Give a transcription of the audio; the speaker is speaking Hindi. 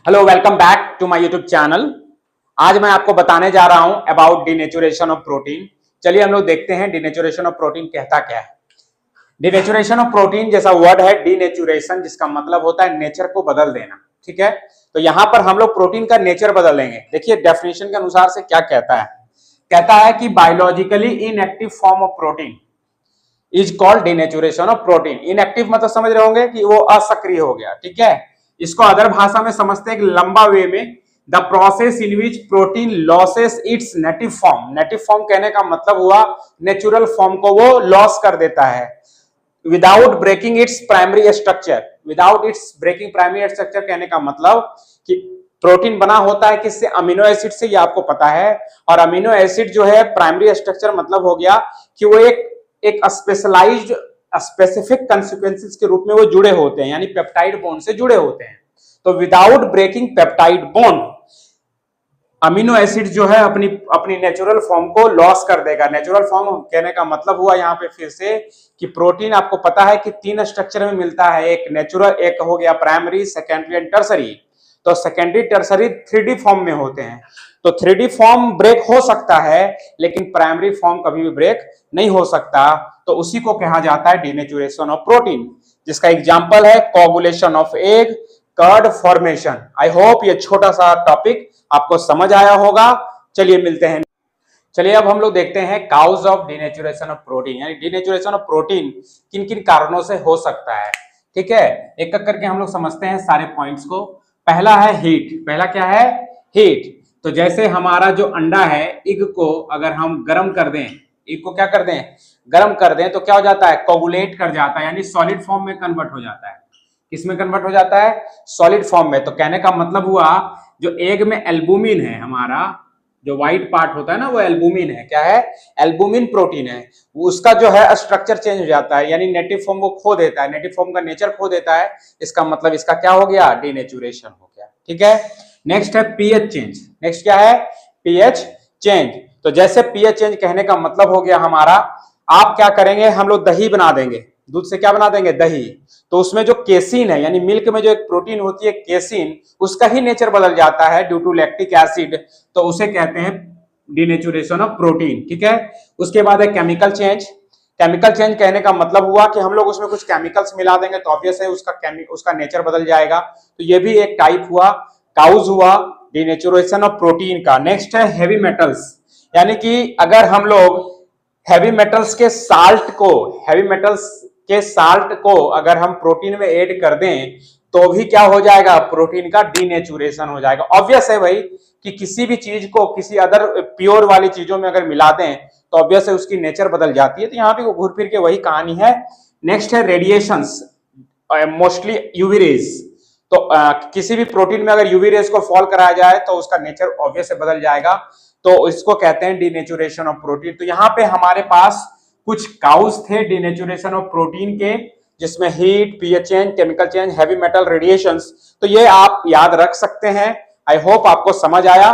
Hello, welcome back to my YouTube channel. आज मैं आपको बताने जा रहा हूं अबाउट डिनेचुरेशन ऑफ प्रोटीन। चलिए हम लोग देखते हैं डिनेचुरेशन ऑफ प्रोटीन कहता क्या है। डिनेचुरेशन ऑफ प्रोटीन जैसा वर्ड है डिनेचुरेशन, जिसका मतलब होता है नेचर को बदल देना। ठीक है, तो यहां पर हम लोग प्रोटीन का नेचर बदल देंगे। देखिए डेफिनेशन के अनुसार से क्या कहता है कि biologically inactive form of protein is called denaturation of protein. Inactive मतलब समझ रहे होंगे कि वो असक्रिय हो गया। ठीक है, इसको अदर भाषा में समझते हैं एक लंबा वे में, the process in which protein losses it's native form. Native form कहने का मतलब हुआ नेचुरल फॉर्म को वो लॉस कर देता है without breaking its primary structure. Without its breaking primary structure कहने का मतलब कि प्रोटीन बना होता है किससे? अमीनो एसिड से, ये आपको पता है। और अमीनो एसिड जो है प्राइमरी स्ट्रक्चर मतलब हो गया कि वो एक स्पेशलाइज्ड स्पेसिफिक कंसिक्वेंसेस के रूप में वो जुड़े होते हैं, यानी पेप्टाइड बॉन्ड से जुड़े होते हैं। तो without breaking peptide bond amino acid जो है अपनी नेचुरल फॉर्म को लॉस कर देगा। नेचुरल फॉर्म कहने का मतलब हुआ यहाँ पे फिर से कि प्रोटीन आपको पता है कि तीन स्ट्रक्चर में मिलता है, एक नेचुरल, एक हो गया प्राइमरी, सेकेंडरी एंड टर्सरी। तो सेकेंडरी टर्सरी 3D फॉर्म में होते हैं। तो 3D फॉर्म ब्रेक हो सकता है लेकिन प्राइमरी फॉर्म कभी भी ब्रेक नहीं हो सकता। तो उसी को कहा जाता है डिनेचुरेशन ऑफ प्रोटीन, जिसका एग्जांपल है coagulation of egg, curd formation. I hope ये छोटा सा टॉपिक आपको समझ आया होगा। चलिए मिलते हैं। चलिए अब हम लोग देखते हैं cause of denaturation of protein, यानी डिनेचुरेशन ऑफ प्रोटीन किन किन कारणों से हो सकता है। ठीक है, एक एक करके हम लोग समझते हैं सारे पॉइंट्स को। पहला है हीट। पहला क्या है? हीट। तो जैसे हमारा जो अंडा है, एग को अगर हम गर्म कर दें, एग को क्या कर दें? गर्म कर दें, तो क्या हो जाता है? कोगुलेट कर जाता है, यानी सॉलिड फॉर्म में कन्वर्ट हो जाता है। किसमें कन्वर्ट हो जाता है? सॉलिड फॉर्म में। तो कहने का मतलब हुआ जो एग में एल्बुमिन है, हमारा जो व्हाइट पार्ट होता है ना, वो एल्बुमिन है। क्या है? एल्बुमिन प्रोटीन है। उसका जो है स्ट्रक्चर चेंज हो जाता है, यानी नेटिव फॉर्म को खो देता है, नेटिव फॉर्म का नेचर खो देता है। इसका मतलब इसका क्या हो गया? डिनेचुरेशन हो गया। ठीक है, नेक्स्ट है पीएच चेंज। नेक्स्ट क्या है? PH change. तो जैसे पीएच चेंज कहने का मतलब हो गया हमारा, आप क्या करेंगे, हम लोग दही बना देंगे, दूध से क्या बना देंगे? दही। तो उसमें जो केसिन है, यानी मिल्क में जो एक प्रोटीन होती है केसिन, उसका ही नेचर बदल जाता है ड्यू टू लैक्टिक एसिड। तो उसे कहते हैं डिनेचुरेशन ऑफ प्रोटीन। ठीक है, उसके बाद है केमिकल चेंज। केमिकल चेंज कहने का मतलब हुआ कि हम लोग उसमें कुछ केमिकल्स मिला देंगे तो ऑब्वियस है उसका नेचर बदल जाएगा। तो ये भी एक टाइप हुआ, काउज हुआ डिनेचुरेशन ऑफ प्रोटीन का। नेक्स्ट है हेवी मेटल्स, यानी कि अगर हम लोग हेवी मेटल्स के साल्ट को अगर हम प्रोटीन में ऐड कर दें तो भी क्या हो जाएगा? प्रोटीन का डिनेचुरेशन हो जाएगा। ऑब्वियस है भाई कि किसी भी चीज को किसी अदर प्योर वाली चीजों में अगर मिला दें तो ऑब्वियस है उसकी नेचर बदल जाती है। तो यहाँ पे घूर फिर के वही कहानी है। नेक्स्ट है रेडिएशंस, मोस्टली यूवी रेज। तो किसी भी प्रोटीन में अगर यूवी रेज को फॉल कराया जाए तो उसका नेचर ऑब्वियस बदल जाएगा। तो इसको कहते हैं डिनेचुरेशन ऑफ प्रोटीन। तो यहाँ पे हमारे पास कुछ काउज थे डिनेचुरेशन ऑफ प्रोटीन के, जिसमें heat, pH change, chemical change, heavy metal, radiations. तो ये आप याद रख सकते हैं। आई होप आपको समझ आया।